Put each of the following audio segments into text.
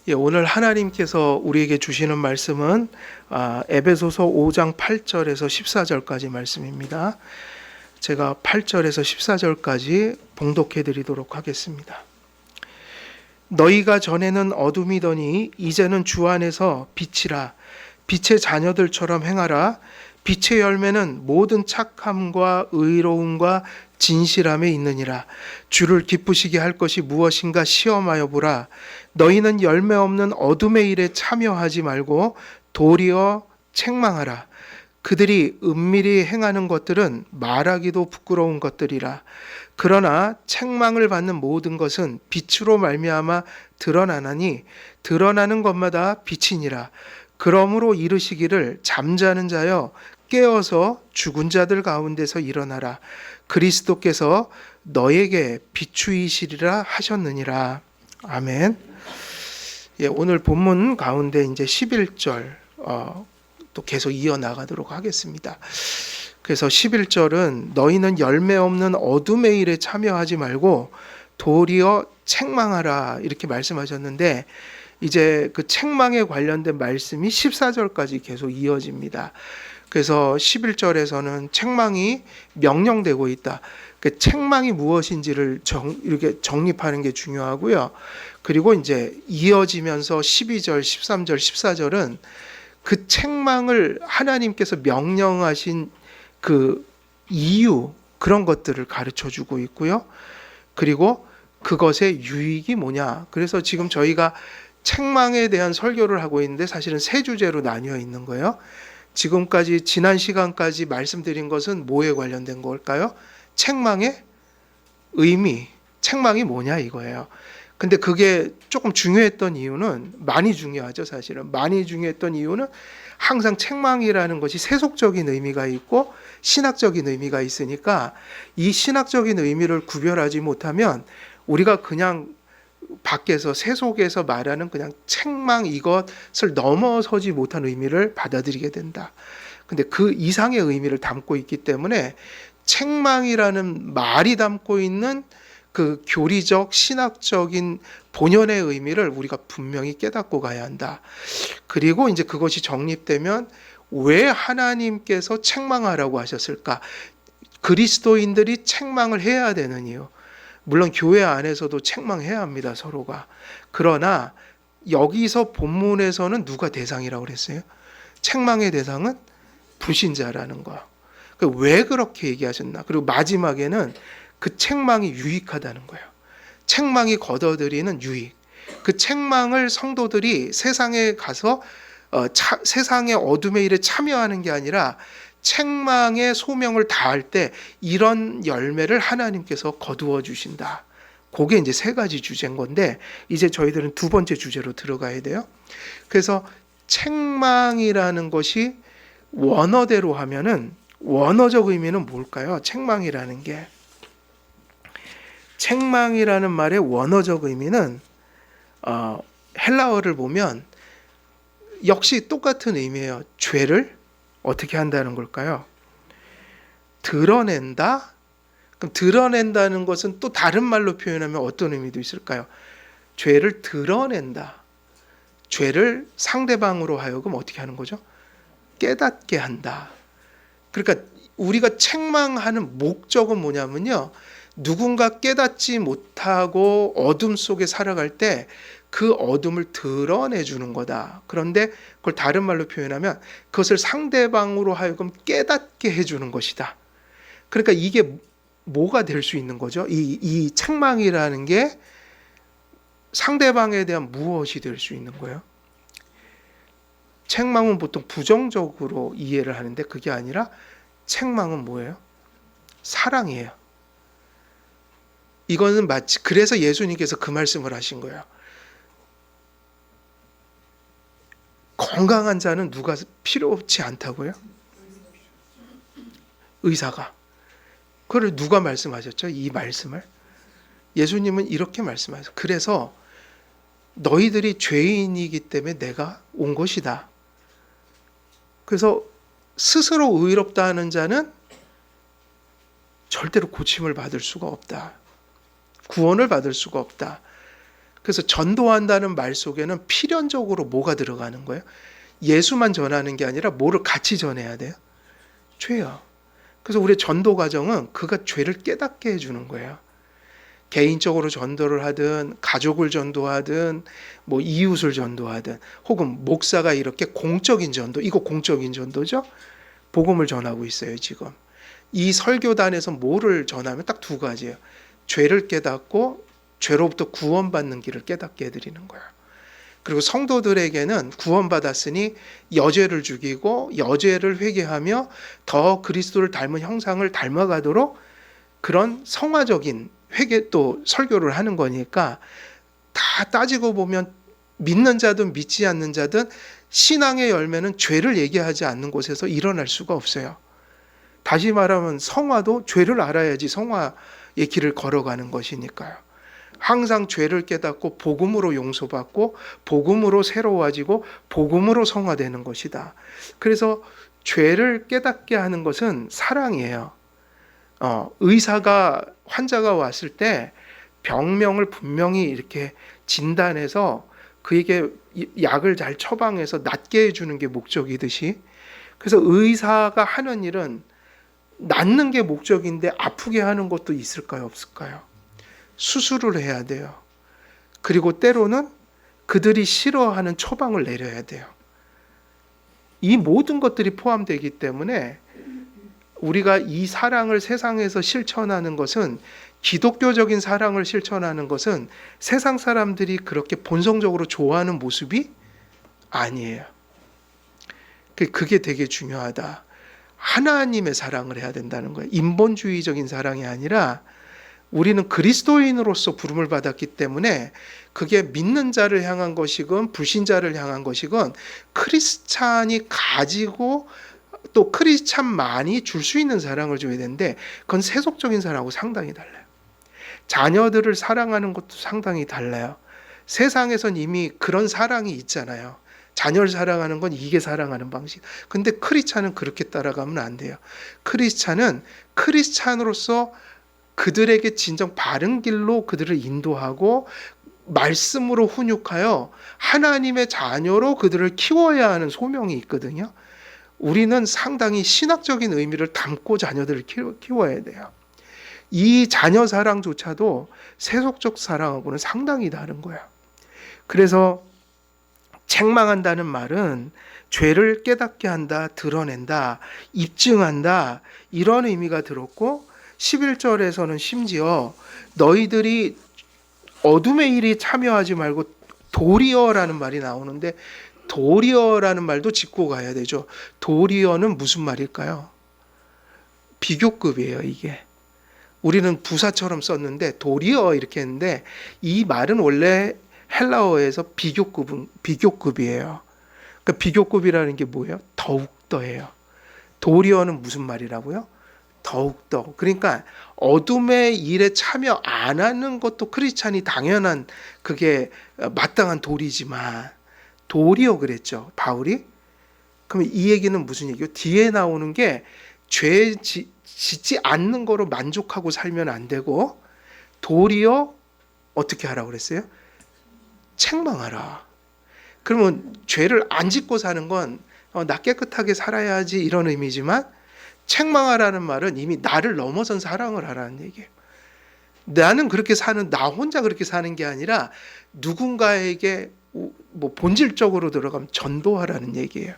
오늘 하나님께서 우리에게 주시는 말씀은 에베소서 5장 8절에서 14절까지 말씀입니다. 제가 8절에서 14절까지 봉독해 드리도록 하겠습니다. 너희가 전에는 어둠이더니 이제는 주 안에서 빛이라. 빛의 자녀들처럼 행하라. 빛의 열매는 모든 착함과 의로움과 진실함에 있느니라. 주를 기쁘시게 할 것이 무엇인가 시험하여 보라. 너희는 열매 없는 어둠의 일에 참여하지 말고 도리어 책망하라. 그들이 은밀히 행하는 것들은 말하기도 부끄러운 것들이라. 그러나 책망을 받는 모든 것은 빛으로 말미암아 드러나나니 드러나는 것마다 빛이니라. 그러므로 이르시기를 잠자는 자여 깨어서 죽은 자들 가운데서 일어나라. 그리스도께서 너에게 비추이시리라 하셨느니라. 아멘. 오늘 본문 가운데 이제 11절 또 계속 이어나가도록 하겠습니다. 그래서 11절은 너희는 열매 없는 어둠의 일에 참여하지 말고 도리어 책망하라 이렇게 말씀하셨는데, 이제 그 책망에 관련된 말씀이 14절까지 계속 이어집니다. 그래서 11절에서는 책망이 명령되고 있다. 그 책망이 무엇인지를 이렇게 정립하는 게 중요하고요. 그리고 이제 이어지면서 12절, 13절, 14절은 그 책망을 하나님께서 명령하신 그 이유, 그런 것들을 가르쳐 주고 있고요. 그리고 그것의 유익이 뭐냐. 그래서 지금 저희가 책망에 대한 설교를 하고 있는데 사실은 세 주제로 나뉘어 있는 거예요. 지금까지 지난 시간까지 말씀드린 것은 뭐에 관련된 걸까요? 책망의 의미, 책망이 뭐냐 이거예요. 근데 그게 조금 중요했던 이유는, 많이 중요하죠 사실은. 많이 중요했던 이유는 항상 책망이라는 것이 세속적인 의미가 있고 신학적인 의미가 있으니까 이 신학적인 의미를 구별하지 못하면 우리가 그냥 밖에서 세속에서 말하는 그냥 책망 이것을 넘어서지 못한 의미를 받아들이게 된다. 근데 그 이상의 의미를 담고 있기 때문에 책망이라는 말이 담고 있는 그 교리적 신학적인 본연의 의미를 우리가 분명히 깨닫고 가야 한다. 그리고 이제 그것이 정립되면 왜 하나님께서 책망하라고 하셨을까? 그리스도인들이 책망을 해야 되는 이유. 물론 교회 안에서도 책망해야 합니다, 서로가. 그러나 여기서 본문에서는 누가 대상이라고 그랬어요? 책망의 대상은 불신자라는 거. 왜 그렇게 얘기하셨나? 그리고 마지막에는 그 책망이 유익하다는 거예요. 책망이 거둬들이는 유익. 그 책망을 성도들이 세상에 가서 세상의 어둠의 일에 참여하는 게 아니라 책망의 소명을 다할 때 이런 열매를 하나님께서 거두어 주신다. 그게 이제 세 가지 주제인 건데, 이제 저희들은 두 번째 주제로 들어가야 돼요. 그래서 책망이라는 것이 원어대로 하면은 원어적 의미는 뭘까요? 책망이라는 게. 책망이라는 말의 원어적 의미는 헬라어를 보면 역시 똑같은 의미예요. 죄를 어떻게 한다는 걸까요? 드러낸다? 그럼 드러낸다는 것은 또 다른 말로 표현하면 어떤 의미도 있을까요? 죄를 드러낸다. 죄를 상대방으로 하여금 어떻게 하는 거죠? 깨닫게 한다. 그러니까 우리가 책망하는 목적은 뭐냐면요, 누군가 깨닫지 못하고 어둠 속에 살아갈 때 그 어둠을 드러내주는 거다. 그런데 그걸 다른 말로 표현하면 그것을 상대방으로 하여금 깨닫게 해주는 것이다. 그러니까 이게 뭐가 될 수 있는 거죠? 이 책망이라는 게 상대방에 대한 무엇이 될 수 있는 거예요? 책망은 보통 부정적으로 이해를 하는데 그게 아니라 책망은 뭐예요? 사랑이에요. 이거는 마치, 그래서 예수님께서 그 말씀을 하신 거예요. 건강한 자는 누가 필요치 않다고요? 의사가. 그걸 누가 말씀하셨죠? 이 말씀을. 예수님은 이렇게 말씀하셨어요. 그래서 너희들이 죄인이기 때문에 내가 온 것이다. 그래서 스스로 의롭다 하는 자는 절대로 고침을 받을 수가 없다. 구원을 받을 수가 없다. 그래서 전도한다는 말 속에는 필연적으로 뭐가 들어가는 거예요? 예수만 전하는 게 아니라 뭐를 같이 전해야 돼요? 죄요. 그래서 우리의 전도 과정은 그가 죄를 깨닫게 해주는 거예요. 개인적으로 전도를 하든 가족을 전도하든 뭐 이웃을 전도하든 혹은 목사가 이렇게 공적인 전도, 이거 공적인 전도죠. 복음을 전하고 있어요 지금. 이 설교단에서 뭐를 전하면 딱 두 가지예요. 죄를 깨닫고 죄로부터 구원받는 길을 깨닫게 해드리는 거예요. 그리고 성도들에게는 구원받았으니 여죄를 죽이고 여죄를 회개하며 더 그리스도를 닮은 형상을 닮아가도록 그런 성화적인 회개 또 설교를 하는 거니까, 다 따지고 보면 믿는 자든 믿지 않는 자든 신앙의 열매는 죄를 얘기하지 않는 곳에서 일어날 수가 없어요. 다시 말하면 성화도 죄를 알아야지 성화의 길을 걸어가는 것이니까요. 항상 죄를 깨닫고 복음으로 용서받고 복음으로 새로워지고 복음으로 성화되는 것이다. 그래서 죄를 깨닫게 하는 것은 사랑이에요. 의사가 환자가 왔을 때 병명을 분명히 이렇게 진단해서 그에게 약을 잘 처방해서 낫게 해주는 게 목적이듯이, 그래서 의사가 하는 일은 낫는 게 목적인데 아프게 하는 것도 있을까요, 없을까요? 수술을 해야 돼요. 그리고 때로는 그들이 싫어하는 처방을 내려야 돼요. 이 모든 것들이 포함되기 때문에 우리가 이 사랑을 세상에서 실천하는 것은, 기독교적인 사랑을 실천하는 것은 세상 사람들이 그렇게 본성적으로 좋아하는 모습이 아니에요. 그게 되게 중요하다. 하나님의 사랑을 해야 된다는 거예요. 인본주의적인 사랑이 아니라 우리는 그리스도인으로서 부름을 받았기 때문에 그게 믿는 자를 향한 것이건 불신자를 향한 것이건 크리스찬이 가지고 또 크리스찬만이 줄 수 있는 사랑을 줘야 되는데, 그건 세속적인 사랑하고 상당히 달라요. 자녀들을 사랑하는 것도 상당히 달라요. 세상에선 이미 그런 사랑이 있잖아요. 자녀를 사랑하는 건 이게 사랑하는 방식. 근데 크리스찬은 그렇게 따라가면 안 돼요. 크리스찬은 크리스찬으로서 그들에게 진정 바른 길로 그들을 인도하고 말씀으로 훈육하여 하나님의 자녀로 그들을 키워야 하는 소명이 있거든요. 우리는 상당히 신학적인 의미를 담고 자녀들을 키워야 돼요. 이 자녀 사랑조차도 세속적 사랑하고는 상당히 다른 거예요. 그래서 책망한다는 말은 죄를 깨닫게 한다, 드러낸다, 입증한다, 이런 의미가 들었고, 11절에서는 심지어 너희들이 어둠의 일에 참여하지 말고 도리어라는 말이 나오는데, 도리어라는 말도 짚고 가야 되죠. 도리어는 무슨 말일까요? 비교급이에요, 이게. 우리는 부사처럼 썼는데 도리어 이렇게 했는데, 이 말은 원래 헬라어에서 비교급이에요. 그러니까 비교급이라는 게 뭐예요? 더욱더예요. 도리어는 무슨 말이라고요? 더욱더. 그러니까 어둠의 일에 참여 안 하는 것도 크리스찬이 당연한, 그게 마땅한 도리지만 도리어 그랬죠, 바울이. 그럼 이 얘기는 무슨 얘기예요? 뒤에 나오는 게 죄 짓지 않는 거로 만족하고 살면 안 되고, 도리어 어떻게 하라고 그랬어요? 책망하라. 그러면 죄를 안 짓고 사는 건 나 깨끗하게 살아야지 이런 의미지만, 책망하라는 말은 이미 나를 넘어선 사랑을 하라는 얘기예요. 나는 그렇게 사는, 나 혼자 그렇게 사는 게 아니라 누군가에게 뭐 본질적으로 들어가면 전도하라는 얘기예요.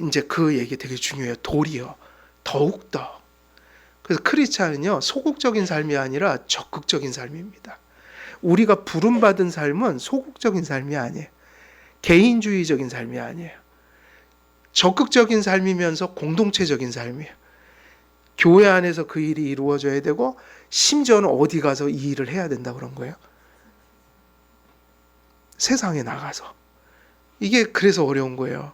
이제 그 얘기 되게 중요해요. 도리어, 더욱더. 그래서 크리스찬은요, 소극적인 삶이 아니라 적극적인 삶입니다. 우리가 부름받은 삶은 소극적인 삶이 아니에요. 개인주의적인 삶이 아니에요. 적극적인 삶이면서 공동체적인 삶이에요. 교회 안에서 그 일이 이루어져야 되고, 심지어는 어디 가서 이 일을 해야 된다 그런 거예요. 세상에 나가서. 이게 그래서 어려운 거예요.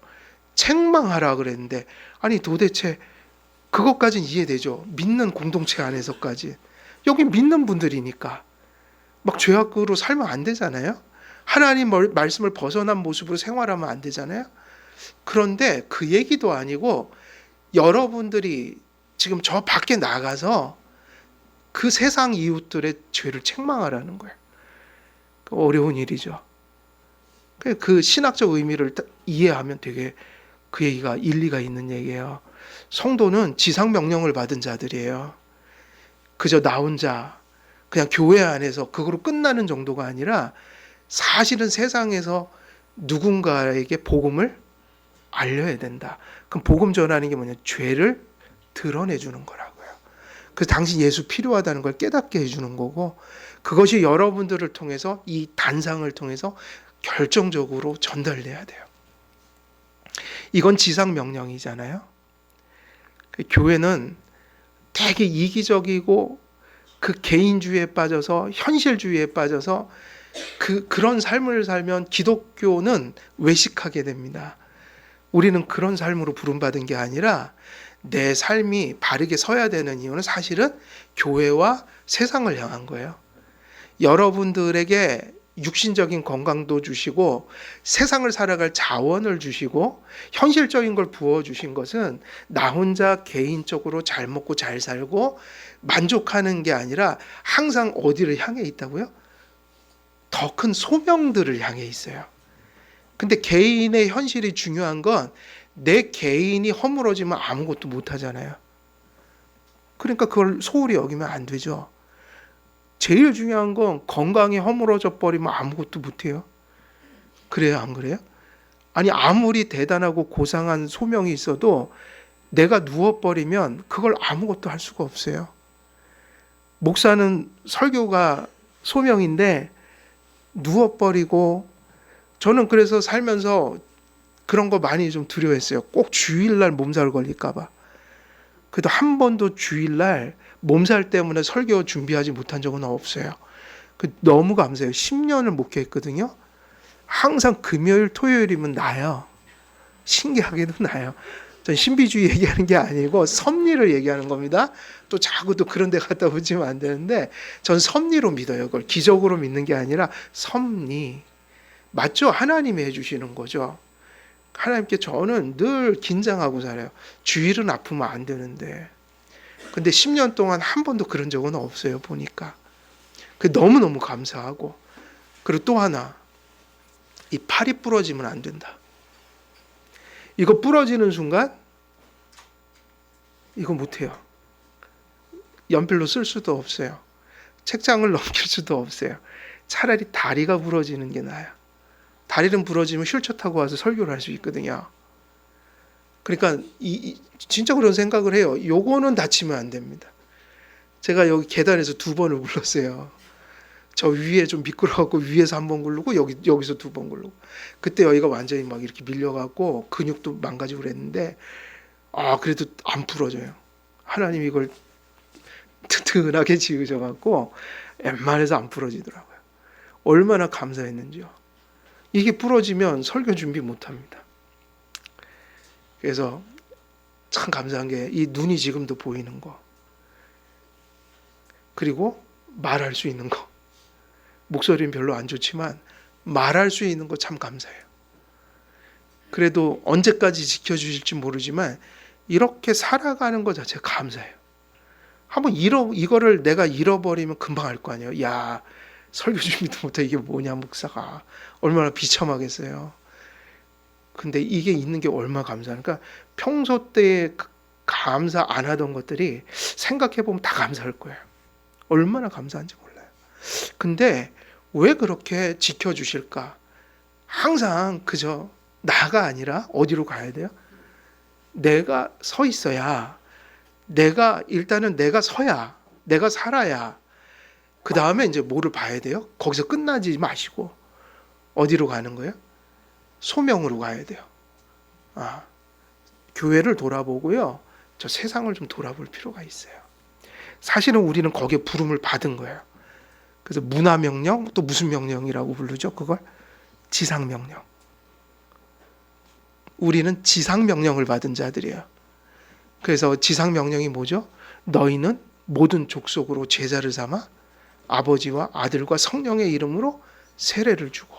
책망하라 그랬는데, 아니 도대체 그것까지는 이해되죠. 믿는 공동체 안에서까지. 여기 믿는 분들이니까 막 죄악으로 살면 안 되잖아요. 하나님 말씀을 벗어난 모습으로 생활하면 안 되잖아요. 그런데 그 얘기도 아니고, 여러분들이 지금 저 밖에 나가서 그 세상 이웃들의 죄를 책망하라는 거예요. 어려운 일이죠. 그 신학적 의미를 이해하면 되게 그 얘기가 일리가 있는 얘기예요. 성도는 지상 명령을 받은 자들이에요. 그저 나 혼자 그냥 교회 안에서 그거로 끝나는 정도가 아니라 사실은 세상에서 누군가에게 복음을 알려야 된다. 그럼 복음 전하는 게 뭐냐? 죄를 드러내주는 거라고요. 그래서 당신 예수 필요하다는 걸 깨닫게 해주는 거고, 그것이 여러분들을 통해서 이 단상을 통해서 결정적으로 전달돼야 돼요. 이건 지상 명령이잖아요. 교회는 되게 이기적이고 그 개인주의에 빠져서 현실주의에 빠져서 그런 삶을 살면 기독교는 외식하게 됩니다. 우리는 그런 삶으로 부름받은 게 아니라 내 삶이 바르게 서야 되는 이유는 사실은 교회와 세상을 향한 거예요. 여러분들에게 육신적인 건강도 주시고 세상을 살아갈 자원을 주시고 현실적인 걸 부어주신 것은 나 혼자 개인적으로 잘 먹고 잘 살고 만족하는 게 아니라 항상 어디를 향해 있다고요? 더 큰 소명들을 향해 있어요. 근데 개인의 현실이 중요한 건 내 개인이 허물어지면 아무것도 못 하잖아요. 그러니까 그걸 소홀히 여기면 안 되죠. 제일 중요한 건 건강이 허물어져 버리면 아무것도 못 해요. 그래요, 안 그래요? 아니 아무리 대단하고 고상한 소명이 있어도 내가 누워버리면 그걸 아무것도 할 수가 없어요. 목사는 설교가 소명인데 누워버리고, 저는 그래서 살면서 그런 거 많이 좀 두려워했어요. 꼭 주일날 몸살 걸릴까 봐. 그래도 한 번도 주일날 몸살 때문에 설교 준비하지 못한 적은 없어요. 너무 감사해요. 10년을 목회했거든요. 항상 금요일 토요일이면 나요. 신기하게도 나요. 전 신비주의 얘기하는 게 아니고 섭리를 얘기하는 겁니다. 또 자꾸 또 그런 데 갖다 붙이면 안 되는데, 전 섭리로 믿어요. 그걸 기적으로 믿는 게 아니라 섭리. 맞죠? 하나님이 해주시는 거죠. 하나님께 저는 늘 긴장하고 살아요. 주일은 아프면 안 되는데. 근데 10년 동안 한 번도 그런 적은 없어요, 보니까. 너무너무 감사하고. 그리고 또 하나, 이 팔이 부러지면 안 된다. 이거 부러지는 순간 이거 못해요. 연필로 쓸 수도 없어요. 책장을 넘길 수도 없어요. 차라리 다리가 부러지는 게 나아요. 다리는 부러지면 휠체어 타고 와서 설교를 할 수 있거든요. 그러니까 진짜 그런 생각을 해요. 요거는 다치면 안 됩니다. 제가 여기 계단에서 2번을 굴렀어요. 저 위에 좀 미끄러워갖고 위에서 1번 굴르고 여기서 2번 굴르고. 그때 여기가 완전히 막 이렇게 밀려갖고 근육도 망가지고 그랬는데, 그래도 안 부러져요. 하나님이 이걸 튼튼하게 지으셔갖고 웬만해서 안 부러지더라고요. 얼마나 감사했는지요. 이게 부러지면 설교 준비 못합니다. 그래서 참 감사한 게 이 눈이 지금도 보이는 거, 그리고 말할 수 있는 거. 목소리는 별로 안 좋지만 말할 수 있는 거 참 감사해요. 그래도 언제까지 지켜주실지 모르지만 이렇게 살아가는 것 자체가 감사해요. 한번 이거를 내가 잃어버리면 금방 알 거 아니에요. 야, 설교 준비도 못해. 이게 뭐냐, 목사가. 얼마나 비참하겠어요. 근데 이게 있는 게 얼마나 감사하니까, 평소 때에 감사 안 하던 것들이 생각해보면 다 감사할 거예요. 얼마나 감사한지 몰라요. 근데 왜 그렇게 지켜주실까? 항상 그저 나가 아니라 어디로 가야 돼요? 내가 서 있어야, 일단은 내가 서야, 내가 살아야, 그 다음에 이제 뭐를 봐야 돼요? 거기서 끝나지 마시고 어디로 가는 거예요? 소명으로 가야 돼요. 교회를 돌아보고요, 저 세상을 좀 돌아볼 필요가 있어요. 사실은 우리는 거기에 부름을 받은 거예요. 그래서 문화명령, 또 무슨 명령이라고 부르죠? 그걸 지상명령. 우리는 지상명령을 받은 자들이에요. 그래서 지상명령이 뭐죠? 너희는 모든 족속으로 제자를 삼아 아버지와 아들과 성령의 이름으로 세례를 주고.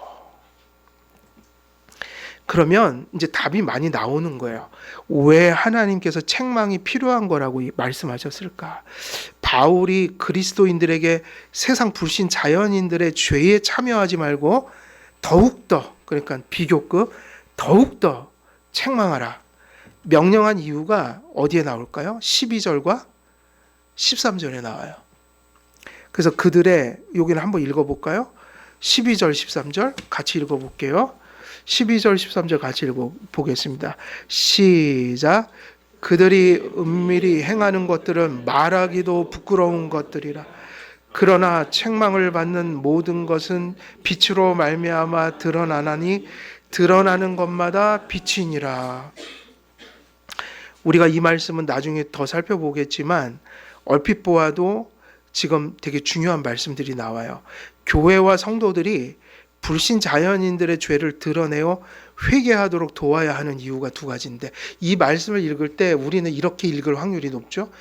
그러면 이제 답이 많이 나오는 거예요. 왜 하나님께서 책망이 필요한 거라고 말씀하셨을까? 바울이 그리스도인들에게 세상 불신 자연인들의 죄에 참여하지 말고 더욱더, 그러니까 비교급 더욱더 책망하라 명령한 이유가 어디에 나올까요? 12절과 13절에 나와요. 그래서 그들의, 여기는 한번 읽어볼까요? 12절 13절 같이 읽어볼게요. 12절 13절 같이 읽어보겠습니다. 시작. 그들이 은밀히 행하는 것들은 말하기도 부끄러운 것들이라. 그러나 책망을 받는 모든 것은 빛으로 말미암아 드러나나니 드러나는 것마다 빛이니라. 우리가 이 말씀은 나중에 더 살펴보겠지만 얼핏 보아도 지금 되게 중요한 말씀들이 나와요. 교회와 성도들이 불신 자연인들의 죄를 드러내어 회개하도록 도와야 하는 이유가 두 가지인데, 이 말씀을 읽을 때 우리는 이렇게 읽을 확률이 높죠.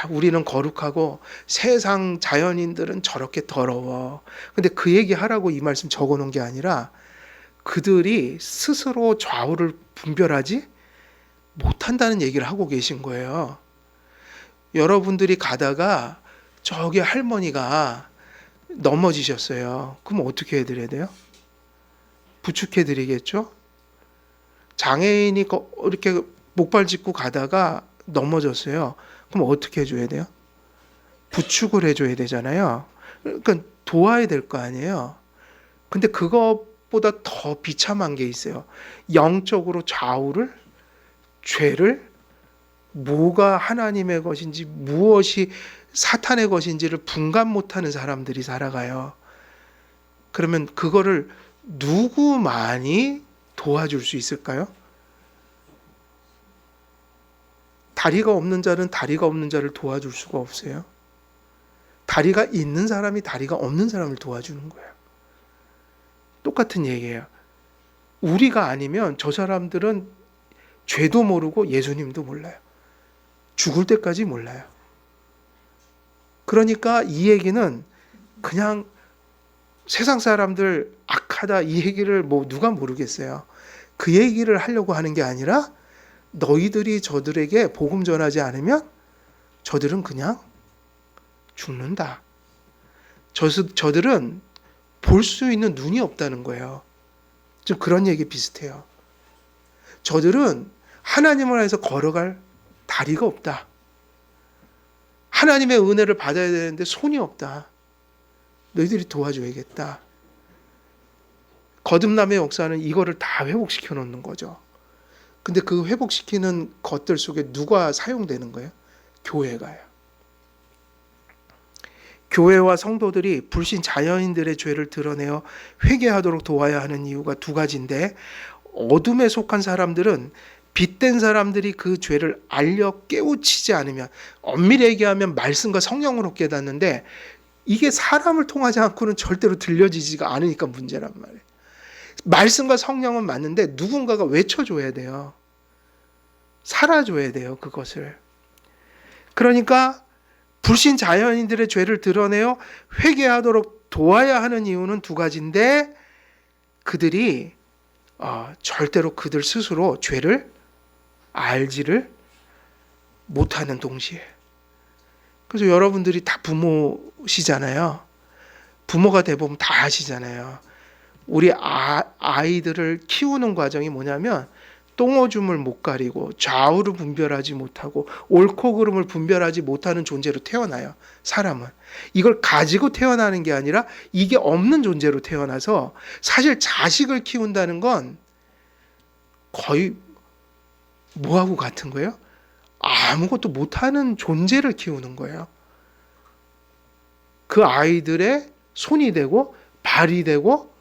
우리는 거룩하고 세상 자연인들은 저렇게 더러워. 근데 그 얘기 하라고 이 말씀 적어 놓은 게 아니라 그들이 스스로 좌우를 분별하지 못한다는 얘기를 하고 계신 거예요. 여러분들이 가다가 저기 할머니가 넘어지셨어요. 그럼 어떻게 해드려야 돼요? 부축해드리겠죠? 장애인이 이렇게 목발 짚고 가다가 넘어졌어요. 그럼 어떻게 해줘야 돼요? 부축을 해줘야 되잖아요. 그러니까 도와야 될 거 아니에요. 근데 그것보다 더 비참한 게 있어요. 영적으로 좌우를, 죄를, 뭐가 하나님의 것인지 무엇이 사탄의 것인지를 분간 못하는 사람들이 살아가요. 그러면 그거를 누구만이 도와줄 수 있을까요? 다리가 없는 자는 다리가 없는 자를 도와줄 수가 없어요. 다리가 있는 사람이 다리가 없는 사람을 도와주는 거예요. 똑같은 얘기예요. 우리가 아니면 저 사람들은 죄도 모르고 예수님도 몰라요. 죽을 때까지 몰라요. 그러니까 이 얘기는 그냥 세상 사람들 악하다 이 얘기를 뭐 누가 모르겠어요. 그 얘기를 하려고 하는 게 아니라 너희들이 저들에게 복음 전하지 않으면 저들은 그냥 죽는다. 저들은 볼 수 있는 눈이 없다는 거예요. 좀 그런 얘기 비슷해요. 저들은 하나님을 위해서 걸어갈 다리가 없다. 하나님의 은혜를 받아야 되는데 손이 없다. 너희들이 도와줘야겠다. 거듭남의 역사는 이거를 다 회복시켜 놓는 거죠. 근데 그 회복시키는 것들 속에 누가 사용되는 거예요? 교회가요. 교회와 성도들이 불신 자연인들의 죄를 드러내어 회개하도록 도와야 하는 이유가 두 가지인데, 어둠에 속한 사람들은 빛된 사람들이 그 죄를 알려 깨우치지 않으면, 엄밀히 얘기하면 말씀과 성령으로 깨닫는데 이게 사람을 통하지 않고는 절대로 들려지지가 않으니까 문제란 말이에요. 말씀과 성령은 맞는데 누군가가 외쳐줘야 돼요. 살아줘야 돼요, 그것을. 그러니까 불신 자연인들의 죄를 드러내어 회개하도록 도와야 하는 이유는 두 가지인데, 그들이 절대로 그들 스스로 죄를 알지를 못하는 동시에. 그래서 여러분들이 다 부모시잖아요. 부모가 돼보면 다 아시잖아요. 우리 아이들을 키우는 과정이 뭐냐면 똥오줌을 못 가리고 좌우를 분별하지 못하고 옳고 그름을 분별하지 못하는 존재로 태어나요. 사람은. 이걸 가지고 태어나는 게 아니라 이게 없는 존재로 태어나서, 사실 자식을 키운다는 건 거의 뭐하고 같은 거예요? 아무것도 못하는 존재를 키우는 거예요. 그 아이들의 손이 되고 발이 되고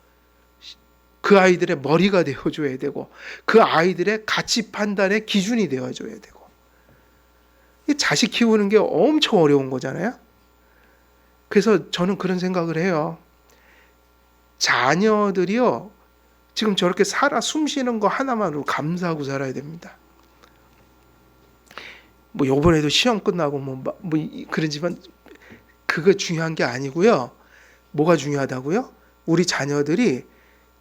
그 아이들의 머리가 되어줘야 되고 그 아이들의 가치 판단의 기준이 되어줘야 되고. 이 자식 키우는 게 엄청 어려운 거잖아요. 그래서 저는 그런 생각을 해요. 자녀들이요, 지금 저렇게 살아 숨쉬는 거 하나만으로 감사하고 살아야 됩니다. 뭐 요번에도 시험 끝나고 뭐 그러지만 그거 중요한 게 아니고요. 뭐가 중요하다고요? 우리 자녀들이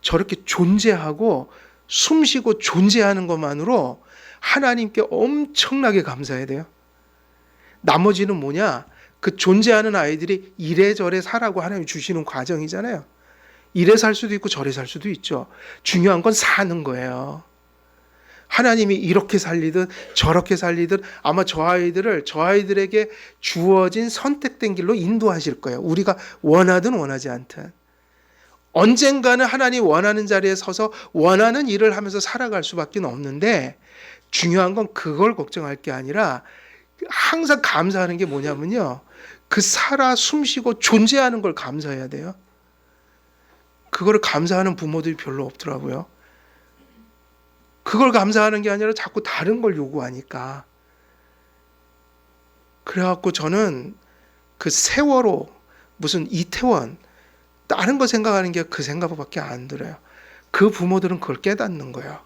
저렇게 존재하고 숨쉬고 존재하는 것만으로 하나님께 엄청나게 감사해야 돼요. 나머지는 뭐냐? 그 존재하는 아이들이 이래저래 사라고 하나님이 주시는 과정이잖아요. 이래 살 수도 있고 저래 살 수도 있죠. 중요한 건 사는 거예요. 하나님이 이렇게 살리든 저렇게 살리든 아마 저 아이들에게 주어진 선택된 길로 인도하실 거예요. 우리가 원하든 원하지 않든. 언젠가는 하나님 원하는 자리에 서서 원하는 일을 하면서 살아갈 수밖에 없는데, 중요한 건 그걸 걱정할 게 아니라 항상 감사하는 게 뭐냐면요, 그 살아 숨쉬고 존재하는 걸 감사해야 돼요. 그거를 감사하는 부모들이 별로 없더라고요. 그걸 감사하는 게 아니라 자꾸 다른 걸 요구하니까. 그래갖고 저는 그 세월호, 무슨 이태원, 다른 거 생각하는 게 그 생각밖에 안 들어요. 그 부모들은 그걸 깨닫는 거예요.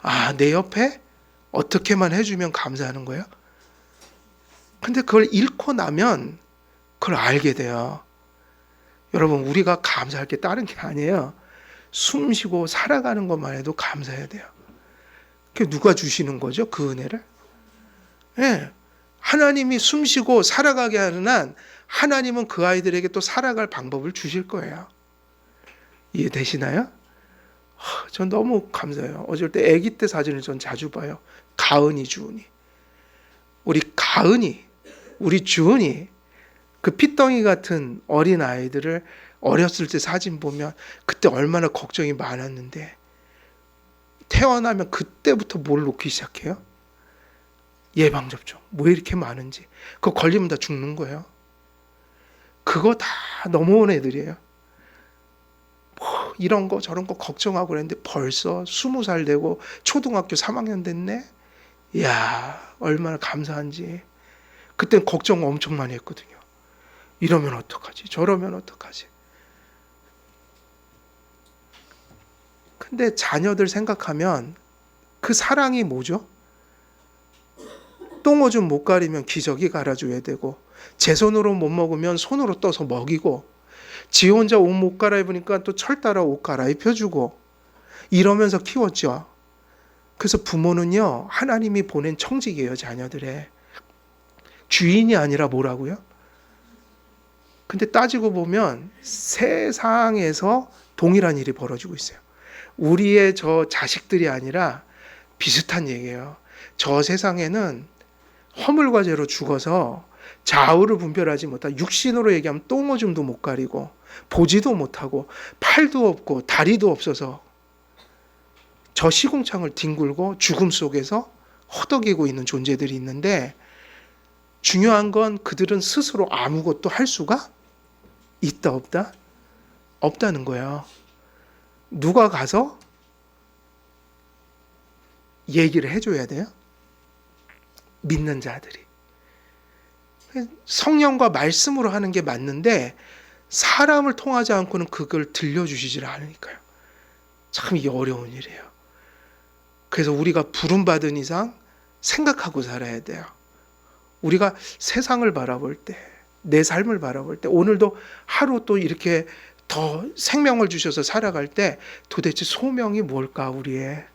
아, 내 옆에 어떻게만 해주면 감사하는 거예요? 근데 그걸 잃고 나면 그걸 알게 돼요. 여러분, 우리가 감사할 게 다른 게 아니에요. 숨 쉬고 살아가는 것만 해도 감사해야 돼요. 그게 누가 주시는 거죠? 그 은혜를? 네. 하나님이 숨 쉬고 살아가게 하는 한 하나님은 그 아이들에게 또 살아갈 방법을 주실 거예요. 이해되시나요? 전 너무 감사해요. 어쩔 때 아기 때 사진을 전 자주 봐요. 가은이, 주은이. 우리 가은이, 우리 주은이, 그 핏덩이 같은 어린 아이들을 어렸을 때 사진 보면 그때 얼마나 걱정이 많았는데, 태어나면 그때부터 뭘 놓기 시작해요? 예방접종. 뭐 이렇게 많은지. 그거 걸리면 다 죽는 거예요. 그거 다 넘어온 애들이에요. 뭐 이런 거 저런 거 걱정하고 그랬는데 벌써 20살 되고 초등학교 3학년 됐네. 이야, 얼마나 감사한지. 그땐 걱정 엄청 많이 했거든요. 이러면 어떡하지? 저러면 어떡하지? 근데 자녀들 생각하면 그 사랑이 뭐죠? 똥오줌 못 가리면 기저귀 갈아줘야 되고, 제 손으로 못 먹으면 손으로 떠서 먹이고, 지 혼자 옷 못 갈아입으니까 또 철 따라 옷 갈아입혀주고, 이러면서 키웠죠. 그래서 부모는요, 하나님이 보낸 청직이에요. 자녀들의 주인이 아니라 뭐라고요? 근데 따지고 보면 세상에서 동일한 일이 벌어지고 있어요. 우리의 저 자식들이 아니라 비슷한 얘기예요. 저 세상에는 허물과 죄로 죽어서 좌우를 분별하지 못한, 육신으로 얘기하면 똥오줌도 못 가리고 보지도 못하고 팔도 없고 다리도 없어서 저 시궁창을 뒹굴고 죽음 속에서 허덕이고 있는 존재들이 있는데, 중요한 건 그들은 스스로 아무것도 할 수가 있다 없다? 없다는 거예요. 누가 가서 얘기를 해줘야 돼요? 믿는 자들이. 성령과 말씀으로 하는 게 맞는데 사람을 통하지 않고는 그걸 들려주시질 않으니까요. 참 이게 어려운 일이에요. 그래서 우리가 부름받은 이상 생각하고 살아야 돼요. 우리가 세상을 바라볼 때, 내 삶을 바라볼 때, 오늘도 하루 또 이렇게 더 생명을 주셔서 살아갈 때 도대체 소명이 뭘까, 우리의?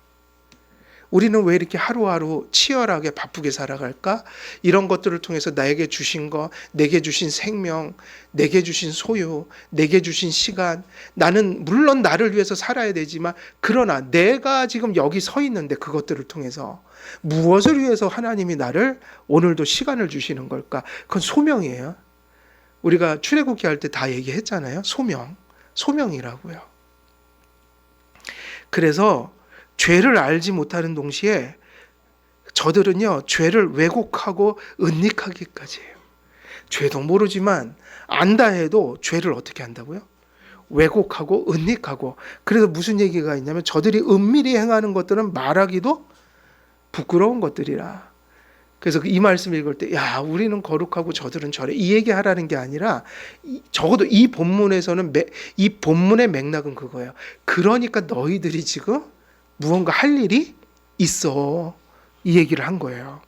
우리는 왜 이렇게 하루하루 치열하게 바쁘게 살아갈까? 이런 것들을 통해서 나에게 주신 것, 내게 주신 생명, 내게 주신 소유, 내게 주신 시간, 나는 물론 나를 위해서 살아야 되지만, 그러나 내가 지금 여기 서 있는데 그것들을 통해서 무엇을 위해서 하나님이 나를 오늘도 시간을 주시는 걸까? 그건 소명이에요. 우리가 출애굽기 할 때 다 얘기했잖아요. 소명이라고요. 그래서 죄를 알지 못하는 동시에 저들은요, 죄를 왜곡하고 은닉하기까지 해요. 죄도 모르지만 안다 해도 죄를 어떻게 한다고요? 왜곡하고 은닉하고. 그래서 무슨 얘기가 있냐면, 저들이 은밀히 행하는 것들은 말하기도 부끄러운 것들이라. 그래서 이 말씀 읽을 때, 야, 우리는 거룩하고 저들은 저래, 이 얘기 하라는 게 아니라, 적어도 이 본문에서는, 이 본문의 맥락은 그거예요. 그러니까 너희들이 지금 무언가 할 일이 있어, 이 얘기를 한 거예요.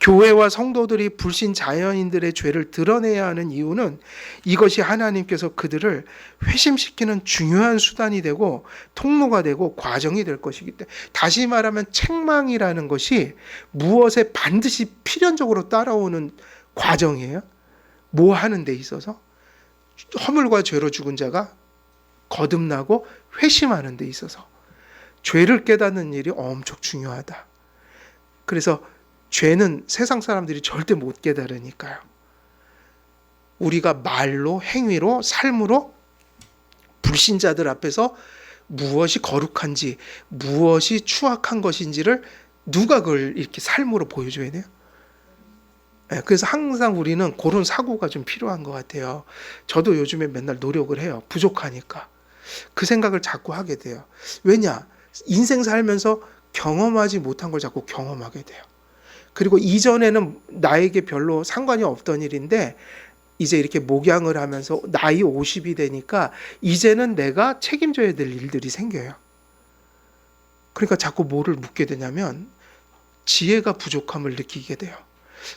교회와 성도들이 불신 자연인들의 죄를 드러내야 하는 이유는 이것이 하나님께서 그들을 회심시키는 중요한 수단이 되고 통로가 되고 과정이 될 것이기 때문에, 다시 말하면 책망이라는 것이 무엇에 반드시 필연적으로 따라오는 과정이에요. 뭐 하는 데 있어서 허물과 죄로 죽은 자가 거듭나고 회심하는 데 있어서 죄를 깨닫는 일이 엄청 중요하다. 그래서 죄는 세상 사람들이 절대 못 깨달으니까요. 우리가 말로, 행위로, 삶으로 불신자들 앞에서 무엇이 거룩한지, 무엇이 추악한 것인지를 누가 그걸 이렇게 삶으로 보여줘야 돼요? 그래서 항상 우리는 그런 사고가 좀 필요한 것 같아요. 저도 요즘에 맨날 노력을 해요. 부족하니까. 그 생각을 자꾸 하게 돼요. 왜냐? 인생 살면서 경험하지 못한 걸 자꾸 경험하게 돼요. 그리고 이전에는 나에게 별로 상관이 없던 일인데 이제 이렇게 목양을 하면서 나이 50이 되니까 이제는 내가 책임져야 될 일들이 생겨요. 그러니까 자꾸 뭐를 묻게 되냐면 지혜가 부족함을 느끼게 돼요.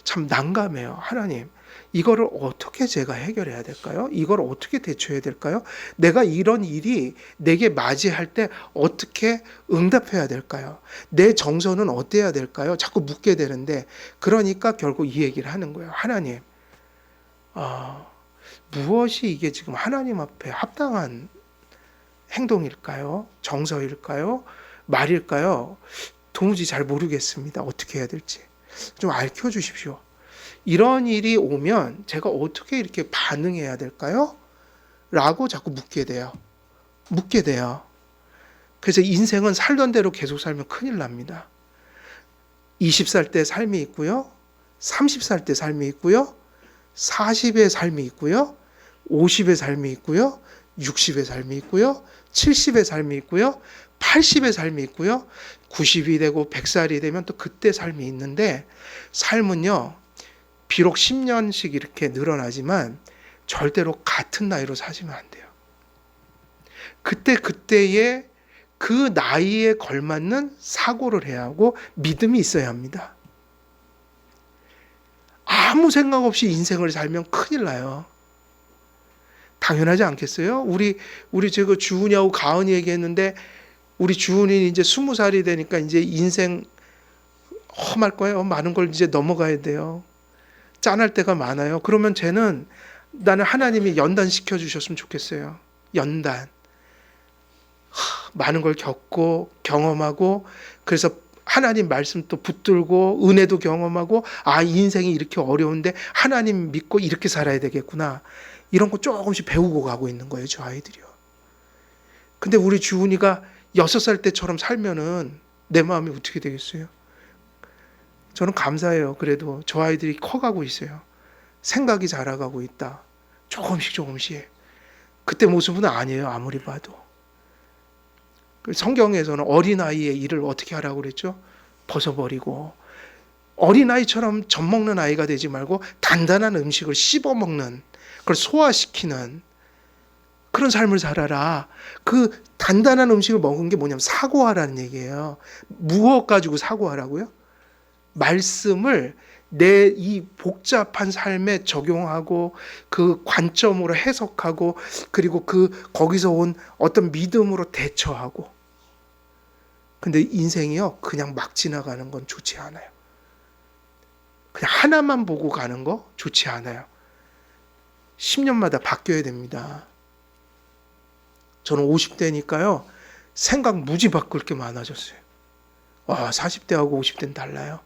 참 난감해요. 하나님, 이거를 어떻게 제가 해결해야 될까요? 이걸 어떻게 대처해야 될까요? 내가 이런 일이 내게 맞이할 때 어떻게 응답해야 될까요? 내 정서는 어때야 될까요? 자꾸 묻게 되는데, 그러니까 결국 이 얘기를 하는 거예요. 하나님, 무엇이 이게 지금 하나님 앞에 합당한 행동일까요? 정서일까요? 말일까요? 도무지 잘 모르겠습니다. 어떻게 해야 될지. 좀 알려 주십시오. 이런 일이 오면 제가 어떻게 이렇게 반응해야 될까요? 라고 자꾸 묻게 돼요. 그래서 인생은 살던 대로 계속 살면 큰일 납니다. 20살 때 삶이 있고요. 30살 때 삶이 있고요. 40의 삶이 있고요. 50의 삶이 있고요. 60의 삶이 있고요. 70의 삶이 있고요. 80의 삶이 있고요. 90이 되고 100살이 되면 또 그때 삶이 있는데, 삶은요, 비록 10년씩 이렇게 늘어나지만 절대로 같은 나이로 사시면 안 돼요. 그때의 그 나이에 걸맞는 사고를 해야 하고 믿음이 있어야 합니다. 아무 생각 없이 인생을 살면 큰일 나요. 당연하지 않겠어요? 우리 제가 주은이하고 가은이 얘기했는데, 우리 주은이는 이제 20살이 되니까 이제 인생 험할 거예요. 많은 걸 이제 넘어가야 돼요. 짠할 때가 많아요. 그러면 쟤는 나는 하나님이 연단 시켜주셨으면 좋겠어요. 연단. 많은 걸 겪고 경험하고, 그래서 하나님 말씀 또 붙들고 은혜도 경험하고, 인생이 이렇게 어려운데 하나님 믿고 이렇게 살아야 되겠구나. 이런 거 조금씩 배우고 가고 있는 거예요, 저 아이들이요. 근데 우리 주은이가 6살 때처럼 살면은 내 마음이 어떻게 되겠어요? 저는 감사해요. 그래도 저 아이들이 커가고 있어요. 생각이 자라가고 있다. 조금씩. 그때 모습은 아니에요, 아무리 봐도. 성경에서는 어린아이의 일을 어떻게 하라고 그랬죠? 벗어버리고, 어린아이처럼 젖먹는 아이가 되지 말고 단단한 음식을 씹어먹는, 그걸 소화시키는 그런 삶을 살아라. 그 단단한 음식을 먹은 게 뭐냐면 사고하라는 얘기예요. 무엇 가지고 사고하라고요? 말씀을 내 이 복잡한 삶에 적용하고, 그 관점으로 해석하고, 그리고 거기서 온 어떤 믿음으로 대처하고. 근데 인생이요, 그냥 막 지나가는 건 좋지 않아요. 그냥 하나만 보고 가는 거 좋지 않아요. 10년마다 바뀌어야 됩니다. 저는 50대니까요, 생각 무지 바꿀 게 많아졌어요. 40대하고 50대는 달라요.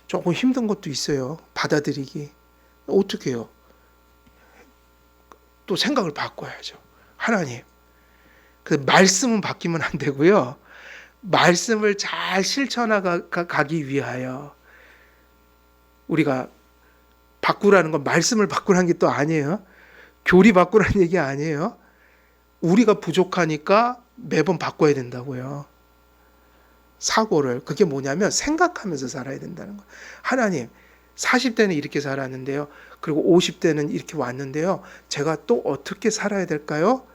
조금 힘든 것도 있어요. 받아들이기. 어떻게 해요? 또 생각을 바꿔야죠. 하나님. 그 말씀은 바뀌면 안 되고요. 말씀을 잘 실천하기 위하여 우리가 바꾸라는 건 말씀을 바꾸라는 게 또 아니에요. 교리 바꾸라는 얘기 아니에요. 우리가 부족하니까 매번 바꿔야 된다고요. 사고를. 그게 뭐냐면 생각하면서 살아야 된다는 거예요. 하나님, 40대는 이렇게 살았는데요. 그리고 50대는 이렇게 왔는데요. 제가 또 어떻게 살아야 될까요?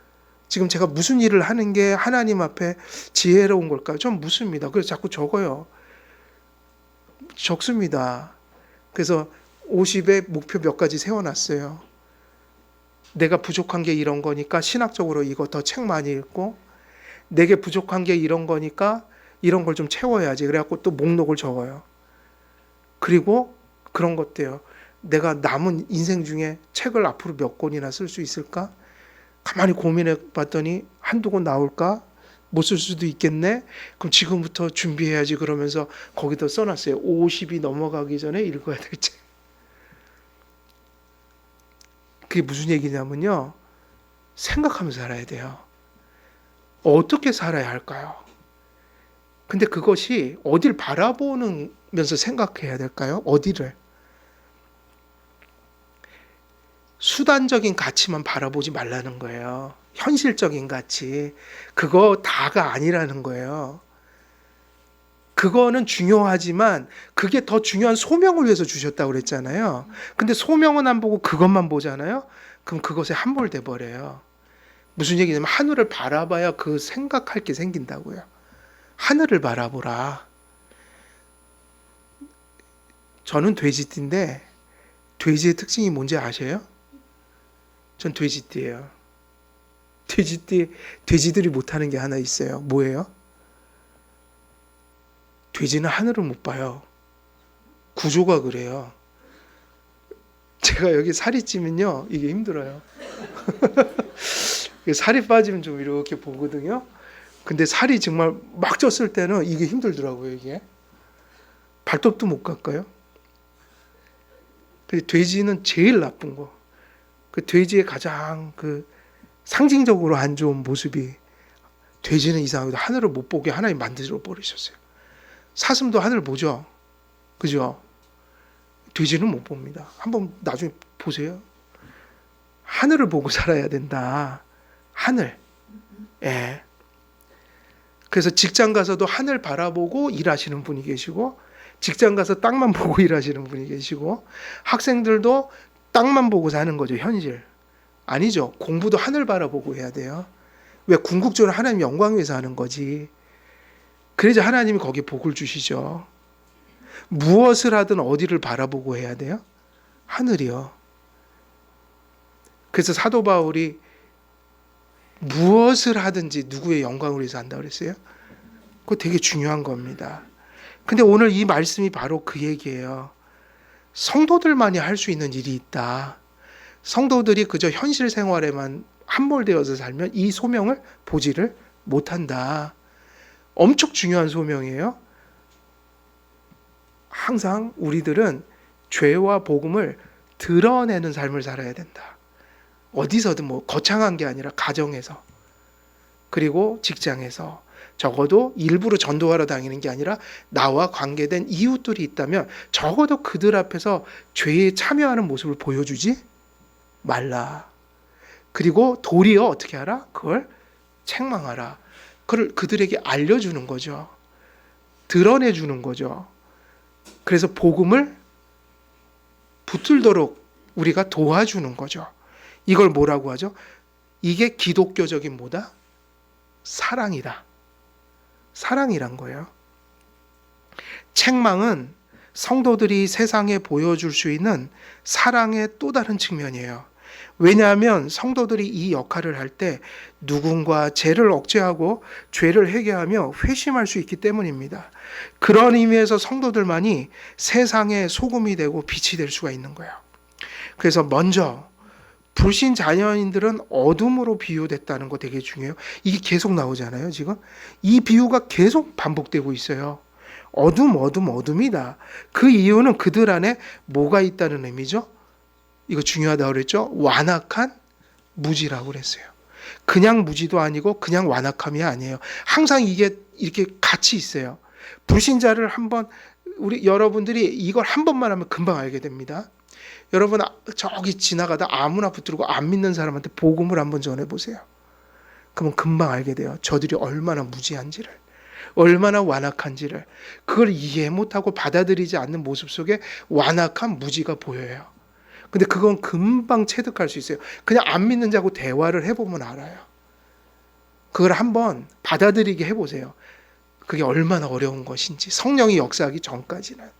지금 제가 무슨 일을 하는 게 하나님 앞에 지혜로운 걸까요? 좀 묻습니다. 그래서 자꾸 적어요. 적습니다. 그래서 50에 목표 몇 가지 세워놨어요. 내가 부족한 게 이런 거니까 신학적으로 이거 더 책 많이 읽고, 내게 부족한 게 이런 거니까 이런 걸 좀 채워야지. 그래갖고 또 목록을 적어요. 그리고 그런 것도요. 내가 남은 인생 중에 책을 앞으로 몇 권이나 쓸 수 있을까? 가만히 고민해 봤더니 한두 권 나올까? 못 쓸 수도 있겠네. 그럼 지금부터 준비해야지 그러면서 거기다 써놨어요. 50이 넘어가기 전에 읽어야 될 책. 그게 무슨 얘기냐면요. 생각하면서 살아야 돼요. 어떻게 살아야 할까요? 근데 그것이 어딜 바라보면서 생각해야 될까요? 어디를? 수단적인 가치만 바라보지 말라는 거예요. 현실적인 가치. 그거 다가 아니라는 거예요. 그거는 중요하지만 그게 더 중요한 소명을 위해서 주셨다고 그랬잖아요. 근데 소명은 안 보고 그것만 보잖아요. 그럼 그것에 함몰돼 버려요. 무슨 얘기냐면 하늘을 바라봐야 그 생각할 게 생긴다고요. 하늘을 바라보라. 저는 돼지띠인데 돼지의 특징이 뭔지 아세요? 전 돼지띠예요. 돼지들이 못하는 게 하나 있어요. 뭐예요? 돼지는 하늘을 못 봐요. 구조가 그래요. 제가 여기 살이 찌면요, 이게 힘들어요. 살이 빠지면 좀 이렇게 보거든요. 근데 살이 정말 막 쪘을 때는 이게 힘들더라고요, 이게. 발톱도 못 깎아요. 근데 돼지는 제일 나쁜 거. 그 돼지의 가장 그 상징적으로 안 좋은 모습이 돼지는 이상하게도 하늘을 못 보게 하나님 만들어 버리셨어요. 사슴도 하늘 보죠. 그죠? 돼지는 못 봅니다. 한번 나중에 보세요. 하늘을 보고 살아야 된다. 하늘. 예. 그래서 직장 가서도 하늘 바라보고 일하시는 분이 계시고, 직장 가서 땅만 보고 일하시는 분이 계시고, 학생들도 땅만 보고 사는 거죠, 현실. 아니죠. 공부도 하늘 바라보고 해야 돼요. 왜? 궁극적으로 하나님 영광 위해서 하는 거지. 그래서 하나님이 거기에 복을 주시죠. 무엇을 하든 어디를 바라보고 해야 돼요? 하늘이요. 그래서 사도 바울이 무엇을 하든지 누구의 영광을 위해서 한다고 그랬어요? 그거 되게 중요한 겁니다. 근데 오늘 이 말씀이 바로 그 얘기예요. 성도들만이 할 수 있는 일이 있다. 성도들이 그저 현실 생활에만 함몰되어서 살면 이 소명을 보지를 못한다. 엄청 중요한 소명이에요. 항상 우리들은 죄와 복음을 드러내는 삶을 살아야 된다. 어디서든 뭐 거창한 게 아니라 가정에서, 그리고 직장에서, 적어도 일부러 전도하러 다니는 게 아니라 나와 관계된 이웃들이 있다면 적어도 그들 앞에서 죄에 참여하는 모습을 보여주지 말라. 그리고 도리어 어떻게 하라? 그걸 책망하라. 그걸 그들에게 알려주는 거죠. 드러내주는 거죠. 그래서 복음을 붙들도록 우리가 도와주는 거죠. 이걸 뭐라고 하죠? 이게 기독교적인 뭐다? 사랑이다. 사랑이란 거예요. 책망은 성도들이 세상에 보여줄 수 있는 사랑의 또 다른 측면이에요. 왜냐하면 성도들이 이 역할을 할 때 누군가 죄를 억제하고 죄를 회개하며 회심할 수 있기 때문입니다. 그런 의미에서 성도들만이 세상의 소금이 되고 빛이 될 수가 있는 거예요. 그래서 먼저 불신 자녀인들은 어둠으로 비유됐다는 거 되게 중요해요. 이게 계속 나오잖아요, 지금. 이 비유가 계속 반복되고 있어요. 어둠이다. 그 이유는 그들 안에 뭐가 있다는 의미죠? 이거 중요하다고 그랬죠? 완악한 무지라고 그랬어요. 그냥 무지도 아니고 그냥 완악함이 아니에요. 항상 이게 이렇게 같이 있어요. 불신자를 한번 여러분들이 이걸 한 번만 하면 금방 알게 됩니다. 여러분 저기 지나가다 아무나 붙들고 안 믿는 사람한테 복음을 한번 전해보세요. 그러면 금방 알게 돼요. 저들이 얼마나 무지한지를, 얼마나 완악한지를. 그걸 이해 못하고 받아들이지 않는 모습 속에 완악한 무지가 보여요. 근데 그건 금방 체득할 수 있어요. 그냥 안 믿는 자하고 대화를 해보면 알아요. 그걸 한번 받아들이게 해보세요. 그게 얼마나 어려운 것인지, 성령이 역사하기 전까지는.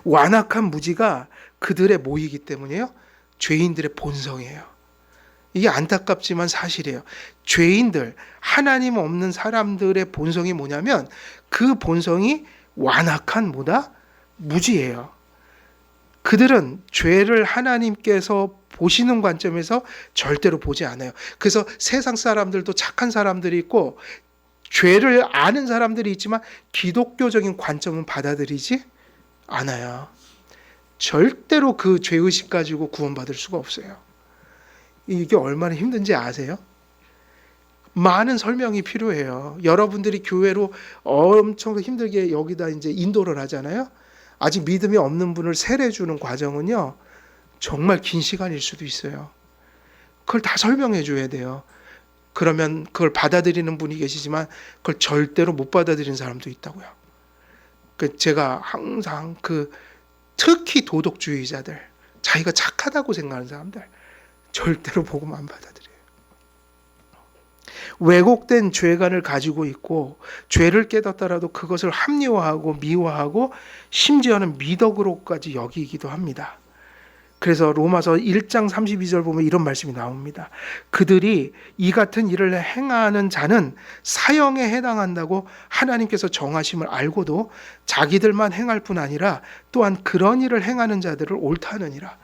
완악한 무지가 그들의 모이기 때문이에요. 죄인들의 본성이에요. 이게 안타깝지만 사실이에요. 죄인들, 하나님 없는 사람들의 본성이 뭐냐면 그 본성이 완악한 뭐다? 무지예요. 그들은 죄를 하나님께서 보시는 관점에서 절대로 보지 않아요. 그래서 세상 사람들도 착한 사람들이 있고 죄를 아는 사람들이 있지만 기독교적인 관점은 받아들이지 않아요. 절대로 그 죄의식 가지고 구원받을 수가 없어요. 이게 얼마나 힘든지 아세요? 많은 설명이 필요해요. 여러분들이 교회로 엄청 힘들게 여기다 이제 인도를 하잖아요. 아직 믿음이 없는 분을 세례주는 과정은요, 정말 긴 시간일 수도 있어요. 그걸 다 설명해 줘야 돼요. 그러면 그걸 받아들이는 분이 계시지만 그걸 절대로 못 받아들이는 사람도 있다고요. 제가 항상 특히 도덕주의자들, 자기가 착하다고 생각하는 사람들 절대로 복음 안 받아들여요. 왜곡된 죄관을 가지고 있고 죄를 깨닫더라도 그것을 합리화하고 미화하고 심지어는 미덕으로까지 여기기도 합니다. 그래서 로마서 1장 32절 보면 이런 말씀이 나옵니다. 그들이 이 같은 일을 행하는 자는 사형에 해당한다고 하나님께서 정하심을 알고도 자기들만 행할 뿐 아니라 또한 그런 일을 행하는 자들을 옳다느니라.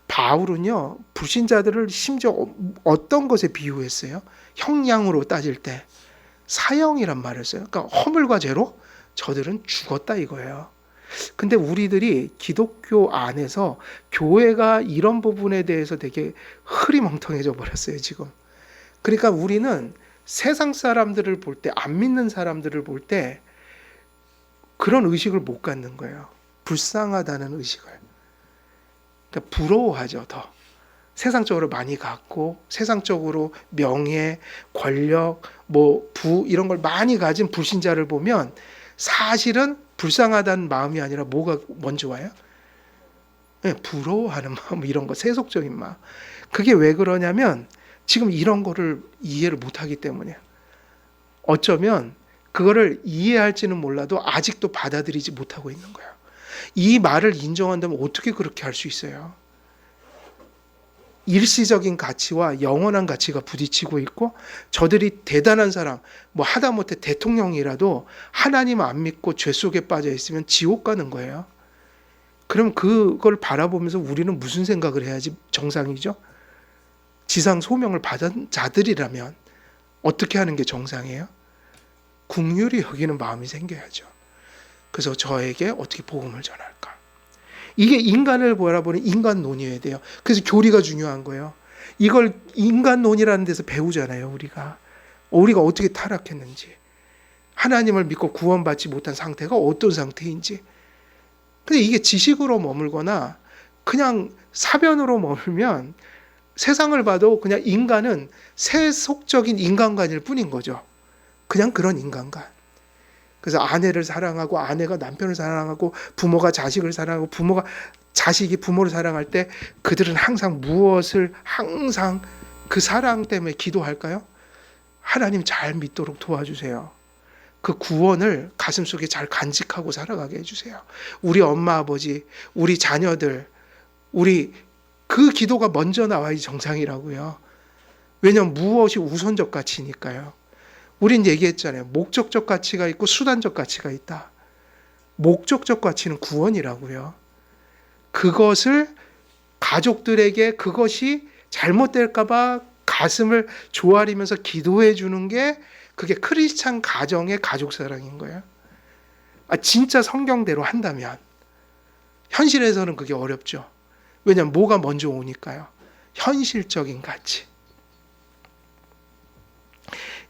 바울은요, 불신자들을 심지어 어떤 것에 비유했어요? 형량으로 따질 때 사형이란 말을 써요. 그러니까 허물과 죄로 저들은 죽었다 이거예요. 근데 우리들이 기독교 안에서 교회가 이런 부분에 대해서 되게 흐리멍텅해져 버렸어요, 지금. 그러니까 우리는 세상 사람들을 볼 때, 안 믿는 사람들을 볼 때 그런 의식을 못 갖는 거예요. 불쌍하다는 의식을. 그러니까 부러워하죠, 더. 세상적으로 많이 갖고, 세상적으로 명예, 권력, 부 이런 걸 많이 가진 불신자를 보면 사실은 불쌍하다는 마음이 아니라 뭐가 먼저 와요? 네, 부러워하는 마음, 이런 거, 세속적인 마음. 그게 왜 그러냐면 지금 이런 거를 이해를 못하기 때문이에요. 어쩌면 그거를 이해할지는 몰라도 아직도 받아들이지 못하고 있는 거예요. 이 말을 인정한다면 어떻게 그렇게 할 수 있어요? 일시적인 가치와 영원한 가치가 부딪히고 있고 저들이 대단한 사람, 하다못해 대통령이라도 하나님 안 믿고 죄 속에 빠져 있으면 지옥 가는 거예요. 그럼 그걸 바라보면서 우리는 무슨 생각을 해야지 정상이죠? 지상 소명을 받은 자들이라면 어떻게 하는 게 정상이에요? 긍휼히 여기는 마음이 생겨야죠. 그래서 저에게 어떻게 복음을 전할까? 이게 인간을 바라보는 인간론이어야 돼요. 그래서 교리가 중요한 거예요. 이걸 인간론이라는 데서 배우잖아요, 우리가. 우리가 어떻게 타락했는지. 하나님을 믿고 구원받지 못한 상태가 어떤 상태인지. 근데 이게 지식으로 머물거나 그냥 사변으로 머물면 세상을 봐도 그냥 인간은 세속적인 인간관일 뿐인 거죠. 그냥 그런 인간관. 그래서 아내를 사랑하고 아내가 남편을 사랑하고 부모가 자식을 사랑하고 부모가 자식이 부모를 사랑할 때 그들은 항상 무엇을 항상 그 사랑 때문에 기도할까요? 하나님 잘 믿도록 도와주세요. 그 구원을 가슴속에 잘 간직하고 살아가게 해주세요. 우리 엄마 아버지, 우리 자녀들, 우리 그 기도가 먼저 나와야 정상이라고요. 왜냐하면 무엇이 우선적 가치니까요. 우린 얘기했잖아요. 목적적 가치가 있고 수단적 가치가 있다. 목적적 가치는 구원이라고요. 그것을 가족들에게 그것이 잘못될까 봐 가슴을 조아리면서 기도해 주는 게 그게 크리스찬 가정의 가족 사랑인 거예요. 진짜 성경대로 한다면 현실에서는 그게 어렵죠. 왜냐하면 뭐가 먼저 오니까요. 현실적인 가치.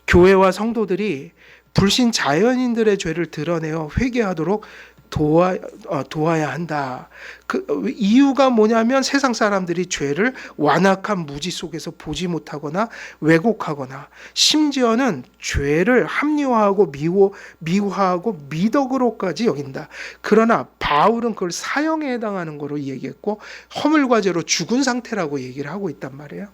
교회와 성도들이 불신 자연인들의 죄를 드러내어 회개하도록 도와야 한다. 그 이유가 뭐냐면 세상 사람들이 죄를 완악한 무지 속에서 보지 못하거나 왜곡하거나 심지어는 죄를 합리화하고 미화하고 미덕으로까지 여긴다. 그러나 바울은 그걸 사형에 해당하는 거로 얘기했고 허물과 죄로 죽은 상태라고 얘기를 하고 있단 말이에요.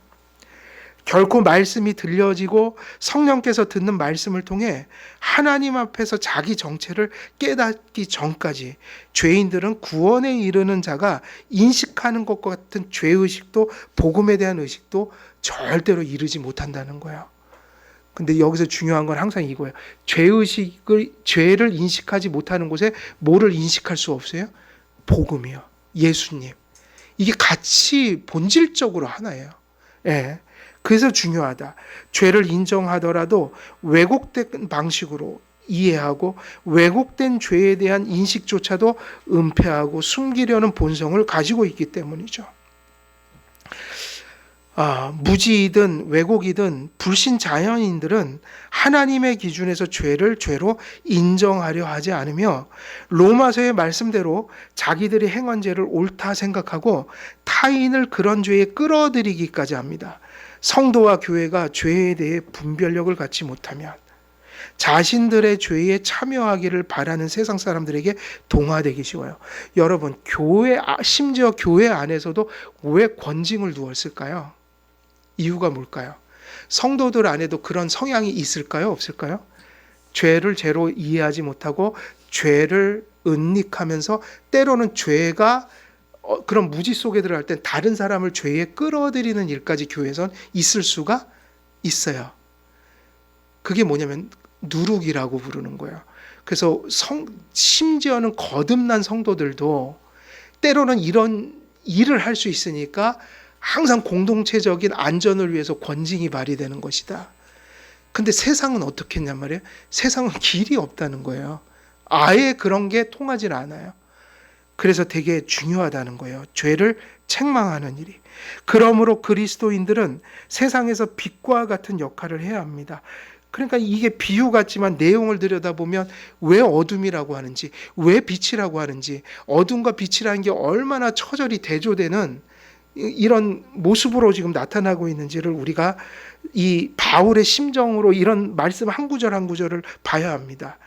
결코 말씀이 들려지고 성령께서 듣는 말씀을 통해 하나님 앞에서 자기 정체를 깨닫기 전까지 죄인들은 구원에 이르는 자가 인식하는 것과 같은 죄의식도 복음에 대한 의식도 절대로 이르지 못한다는 거예요. 근데 여기서 중요한 건 항상 이거예요. 죄를 인식하지 못하는 곳에 뭐를 인식할 수 없어요? 복음이요. 예수님. 이게 같이 본질적으로 하나예요. 예. 그래서 중요하다. 죄를 인정하더라도 왜곡된 방식으로 이해하고 왜곡된 죄에 대한 인식조차도 은폐하고 숨기려는 본성을 가지고 있기 때문이죠. 무지이든 왜곡이든 불신자연인들은 하나님의 기준에서 죄를 죄로 인정하려 하지 않으며 로마서의 말씀대로 자기들이 행한 죄를 옳다 생각하고 타인을 그런 죄에 끌어들이기까지 합니다. 성도와 교회가 죄에 대해 분별력을 갖지 못하면 자신들의 죄에 참여하기를 바라는 세상 사람들에게 동화되기 쉬워요. 여러분, 심지어 교회 안에서도 왜 권징을 두었을까요? 이유가 뭘까요? 성도들 안에도 그런 성향이 있을까요? 없을까요? 죄를 죄로 이해하지 못하고 죄를 은닉하면서 때로는 죄가 그런 무지 속에 들어갈 땐 다른 사람을 죄에 끌어들이는 일까지 교회에선 있을 수가 있어요. 그게 뭐냐면 누룩이라고 부르는 거예요. 그래서 심지어는 거듭난 성도들도 때로는 이런 일을 할 수 있으니까 항상 공동체적인 안전을 위해서 권징이 발휘되는 것이다. 근데 세상은 어떻게 했냔 말이에요? 세상은 길이 없다는 거예요. 아예 그런 게 통하질 않아요. 그래서 되게 중요하다는 거예요. 죄를 책망하는 일이. 그러므로 그리스도인들은 세상에서 빛과 같은 역할을 해야 합니다. 그러니까 이게 비유 같지만 내용을 들여다보면 왜 어둠이라고 하는지, 왜 빛이라고 하는지, 어둠과 빛이라는 게 얼마나 처절히 대조되는 이런 모습으로 지금 나타나고 있는지를 우리가 이 바울의 심정으로 이런 말씀 한 구절 한 구절을 봐야 합니다.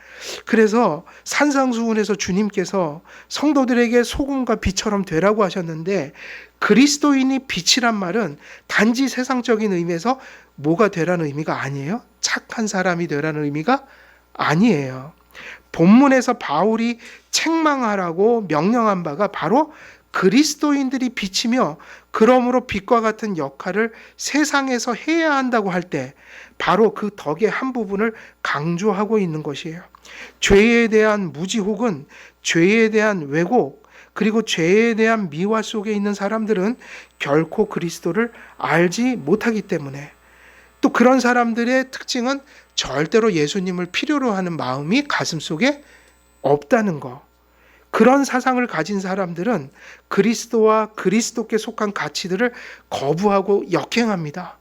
그래서 산상수훈에서 주님께서 성도들에게 소금과 빛처럼 되라고 하셨는데 그리스도인이 빛이란 말은 단지 세상적인 의미에서 뭐가 되라는 의미가 아니에요. 착한 사람이 되라는 의미가 아니에요. 본문에서 바울이 책망하라고 명령한 바가 바로 그리스도인들이 빛이며 그러므로 빛과 같은 역할을 세상에서 해야 한다고 할 때 바로 그 덕의 한 부분을 강조하고 있는 것이에요. 죄에 대한 무지 혹은 죄에 대한 왜곡 그리고 죄에 대한 미화 속에 있는 사람들은 결코 그리스도를 알지 못하기 때문에 또 그런 사람들의 특징은 절대로 예수님을 필요로 하는 마음이 가슴속에 없다는 거. 그런 사상을 가진 사람들은 그리스도와 그리스도께 속한 가치들을 거부하고 역행합니다.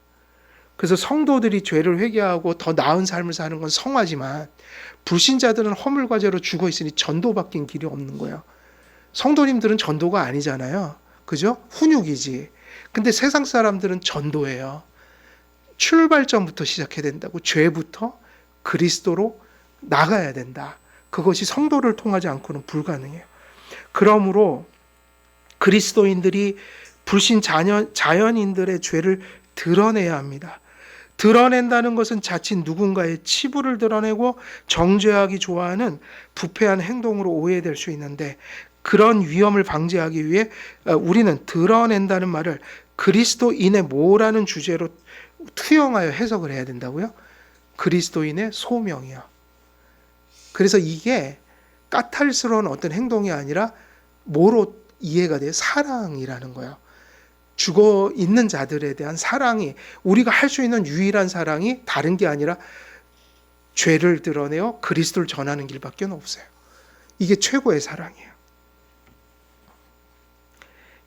그래서 성도들이 죄를 회개하고 더 나은 삶을 사는 건 성화지만 불신자들은 허물과 죄로 죽어 있으니 전도밖엔 길이 없는 거예요. 성도님들은 전도가 아니잖아요. 그죠? 훈육이지. 근데 세상 사람들은 전도예요. 출발점부터 시작해야 된다고. 죄부터 그리스도로 나가야 된다. 그것이 성도를 통하지 않고는 불가능해요. 그러므로 그리스도인들이 불신 자연인들의 죄를 드러내야 합니다. 드러낸다는 것은 자칫 누군가의 치부를 드러내고 정죄하기 좋아하는 부패한 행동으로 오해될 수 있는데 그런 위험을 방지하기 위해 우리는 드러낸다는 말을 그리스도인의 뭐라는 주제로 투영하여 해석을 해야 된다고요? 그리스도인의 소명이요. 그래서 이게 까탈스러운 어떤 행동이 아니라 뭐로 이해가 돼요? 사랑이라는 거예요. 죽어 있는 자들에 대한 사랑이 우리가 할 수 있는 유일한 사랑이 다른 게 아니라 죄를 드러내어 그리스도를 전하는 길밖에 없어요. 이게 최고의 사랑이에요.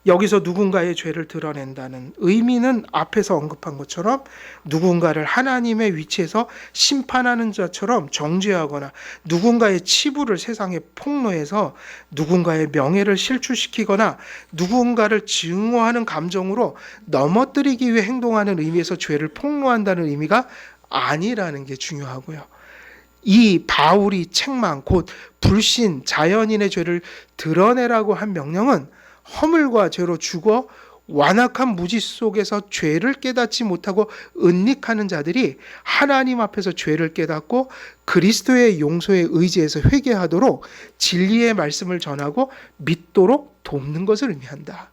여기서 누군가의 죄를 드러낸다는 의미는 앞에서 언급한 것처럼 누군가를 하나님의 위치에서 심판하는 자처럼 정죄하거나 누군가의 치부를 세상에 폭로해서 누군가의 명예를 실추시키거나 누군가를 증오하는 감정으로 넘어뜨리기 위해 행동하는 의미에서 죄를 폭로한다는 의미가 아니라는 게 중요하고요. 이 바울이 책망 곧 불신 자연인의 죄를 드러내라고 한 명령은 허물과 죄로 죽어 완악한 무지 속에서 죄를 깨닫지 못하고 은닉하는 자들이 하나님 앞에서 죄를 깨닫고 그리스도의 용서에 의지해서 회개하도록 진리의 말씀을 전하고 믿도록 돕는 것을 의미한다.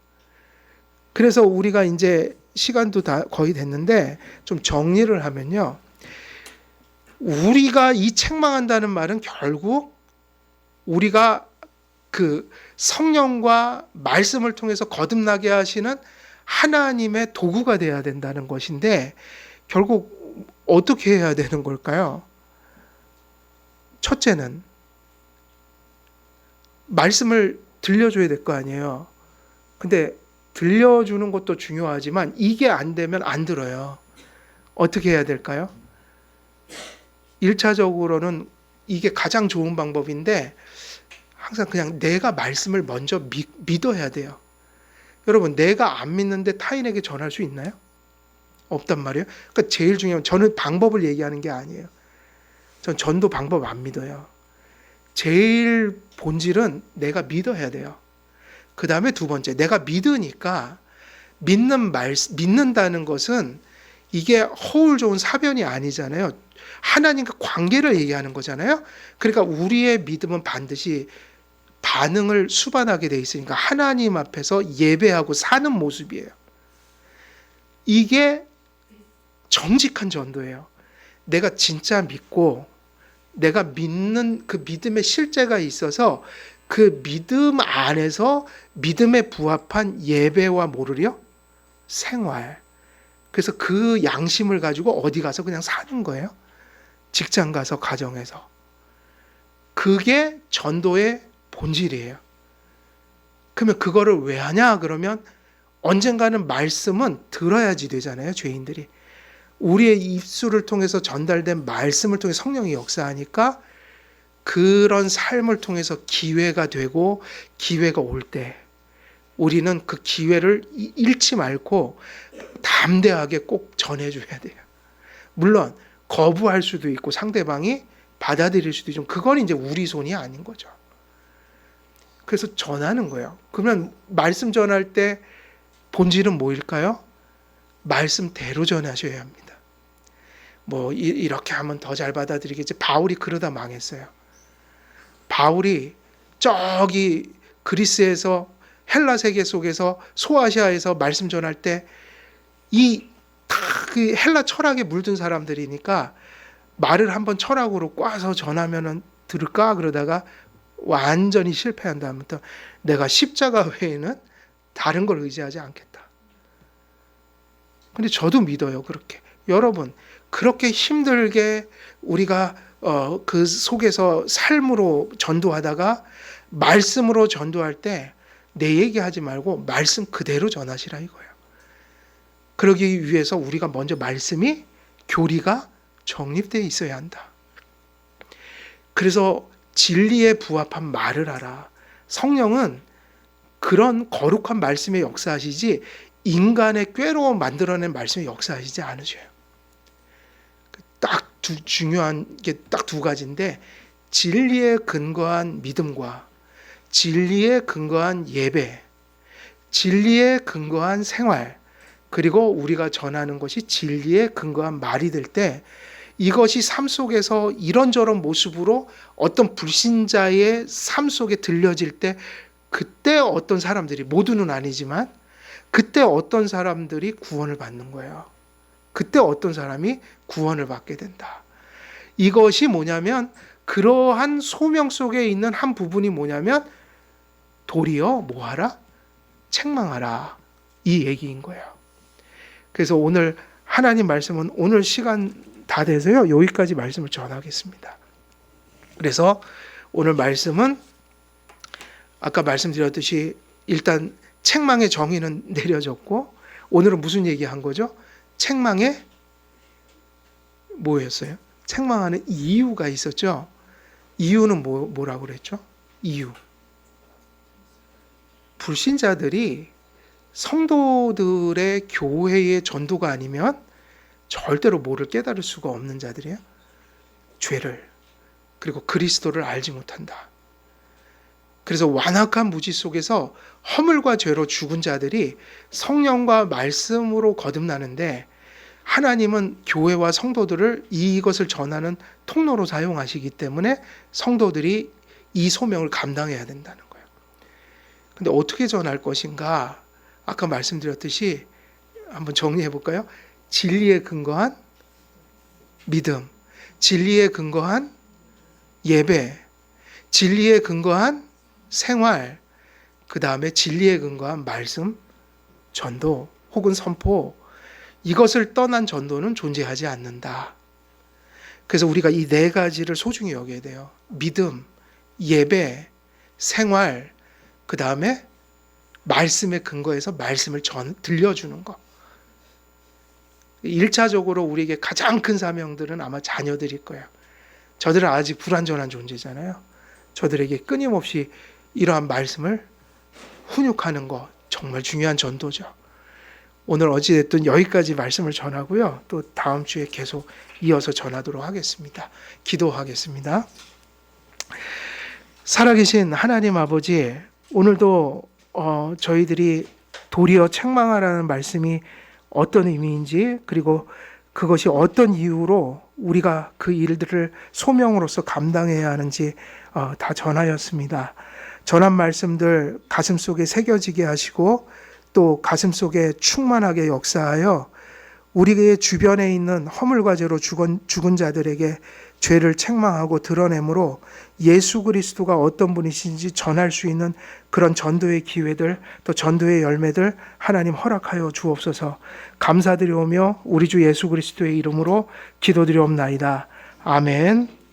그래서 우리가 이제 시간도 다 거의 됐는데 좀 정리를 하면요. 우리가 이 책망한다는 말은 결국 우리가 그 성령과 말씀을 통해서 거듭나게 하시는 하나님의 도구가 되어야 된다는 것인데, 결국 어떻게 해야 되는 걸까요? 첫째는 말씀을 들려줘야 될 거 아니에요. 근데 들려주는 것도 중요하지만 이게 안 되면 안 들어요. 어떻게 해야 될까요? 1차적으로는 이게 가장 좋은 방법인데, 항상 그냥 내가 말씀을 먼저 믿어야 돼요. 여러분, 내가 안 믿는데 타인에게 전할 수 있나요? 없단 말이에요. 그러니까 제일 중요한, 저는 방법을 얘기하는 게 아니에요. 전 전도 방법 안 믿어요. 제일 본질은 내가 믿어야 돼요. 그 다음에 두 번째, 내가 믿으니까 믿는다는 것은 이게 허울 좋은 사변이 아니잖아요. 하나님과 관계를 얘기하는 거잖아요. 그러니까 우리의 믿음은 반드시 반응을 수반하게 돼 있으니까 하나님 앞에서 예배하고 사는 모습이에요. 이게 정직한 전도예요. 내가 진짜 믿고 내가 믿는 그 믿음의 실제가 있어서 그 믿음 안에서 믿음에 부합한 예배와 뭐를요? 생활. 그래서 그 양심을 가지고 어디 가서 그냥 사는 거예요. 직장 가서, 가정에서. 그게 전도의 본질이에요. 그러면 그거를 왜 하냐? 그러면 언젠가는 말씀은 들어야지 되잖아요, 죄인들이. 우리의 입술을 통해서 전달된 말씀을 통해 성령이 역사하니까 그런 삶을 통해서 기회가 되고, 기회가 올 때 우리는 그 기회를 잃지 말고 담대하게 꼭 전해줘야 돼요. 물론 거부할 수도 있고 상대방이 받아들일 수도 있지만 그건 이제 우리 손이 아닌 거죠. 그래서 전하는 거예요. 그러면 말씀 전할 때 본질은 뭐일까요? 말씀대로 전하셔야 합니다. 뭐 이렇게 하면 더 잘 받아들이겠지. 바울이 그러다 망했어요. 바울이 저기 그리스에서, 헬라 세계 속에서, 소아시아에서 말씀 전할 때 이 그 헬라 철학에 물든 사람들이니까 말을 한번 철학으로 꽈서 전하면은 들을까 그러다가 완전히 실패한 다음부터 내가 십자가 외에는 다른 걸 의지하지 않겠다. 근데 저도 믿어요, 그렇게. 여러분, 그렇게 힘들게 우리가 그 속에서 삶으로 전도하다가 말씀으로 전도할 때 내 얘기하지 말고 말씀 그대로 전하시라 이거예요. 그러기 위해서 우리가 먼저 말씀이, 교리가 정립되어 있어야 한다. 그래서 진리에 부합한 말을 하라. 성령은 그런 거룩한 말씀에 역사하시지 인간의 꾀로 만들어낸 말씀에 역사하시지 않으셔요. 중요한 게 딱 두 가지인데, 진리에 근거한 믿음과 진리에 근거한 예배, 진리에 근거한 생활, 그리고 우리가 전하는 것이 진리에 근거한 말이 될 때, 이것이 삶 속에서 이런저런 모습으로 어떤 불신자의 삶 속에 들려질 때, 그때 어떤 사람들이, 모두는 아니지만 그때 어떤 사람들이 구원을 받는 거예요. 그때 어떤 사람이 구원을 받게 된다. 이것이 뭐냐면, 그러한 소명 속에 있는 한 부분이 뭐냐면, 도리어 뭐하라? 책망하라. 이 얘기인 거예요. 그래서 오늘 하나님 말씀은, 오늘 시간 다 돼서요, 여기까지 말씀을 전하겠습니다. 그래서 오늘 말씀은 아까 말씀드렸듯이 일단 책망의 정의는 내려졌고, 오늘은 무슨 얘기한 거죠? 책망의 뭐였어요? 책망하는 이유가 있었죠. 이유는 뭐라고 그랬죠? 이유. 불신자들이 성도들의 교회의 전도가 아니면 절대로 뭐를 깨달을 수가 없는 자들이에요. 죄를, 그리고 그리스도를 알지 못한다. 그래서 완악한 무지 속에서 허물과 죄로 죽은 자들이 성령과 말씀으로 거듭나는데, 하나님은 교회와 성도들을 이것을 전하는 통로로 사용하시기 때문에 성도들이 이 소명을 감당해야 된다는 거예요. 근데 어떻게 전할 것인가? 아까 말씀드렸듯이 한번 정리해 볼까요? 진리에 근거한 믿음, 진리에 근거한 예배, 진리에 근거한 생활, 그 다음에 진리에 근거한 말씀, 전도 혹은 선포, 이것을 떠난 전도는 존재하지 않는다. 그래서 우리가 이 네 가지를 소중히 여겨야 돼요. 믿음, 예배, 생활, 그 다음에 말씀에 근거해서 말씀을 들려주는 것. 1차적으로 우리에게 가장 큰 사명들은 아마 자녀들일 거예요. 저들은 아직 불완전한 존재잖아요. 저들에게 끊임없이 이러한 말씀을 훈육하는 것, 정말 중요한 전도죠. 오늘 어찌됐든 여기까지 말씀을 전하고요. 또 다음 주에 계속 이어서 전하도록 하겠습니다. 기도하겠습니다. 살아계신 하나님 아버지, 오늘도 저희들이 도리어 책망하라는 말씀이 어떤 의미인지, 그리고 그것이 어떤 이유로 우리가 그 일들을 소명으로서 감당해야 하는지 다 전하였습니다. 전한 말씀들 가슴속에 새겨지게 하시고 또 가슴속에 충만하게 역사하여 우리의 주변에 있는 허물과 죄로 죽은 자들에게 죄를 책망하고 드러내므로 예수 그리스도가 어떤 분이신지 전할 수 있는 그런 전도의 기회들, 또 전도의 열매들 하나님 허락하여 주옵소서. 감사드리오며 우리 주 예수 그리스도의 이름으로 기도드리옵나이다. 아멘.